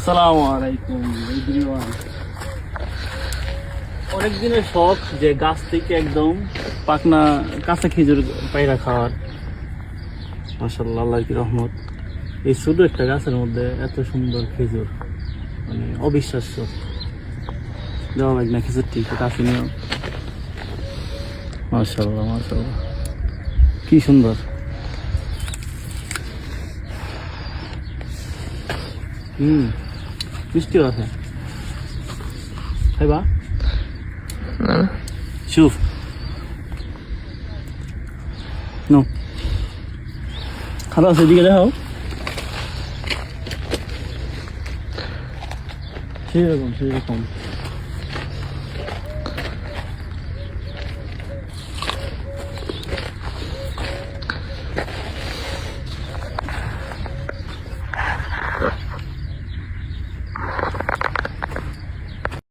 আসসালামু আলাইকুম এভরিওয়ান। অনেক দিনের শখ যে গাছ থেকে একদম পাকনা কাঁচা খেজুর পায়রা খাওয়ার। মাশাআল্লাহ, আল্লাহর কি রহমত। এই ছোট একটা গাছের মধ্যে এত সুন্দর খেজুর, মানে অবিশ্বাস্য। দেওয়া লাগে না খেজুরটি কাছে নিয়েও। মাশাআল্লাহ মাশাআল্লাহ, কি সুন্দর। মিষ্টিও আছে। খাইবা? شوف نو خلاص এদিকে দেখাও। সেরকম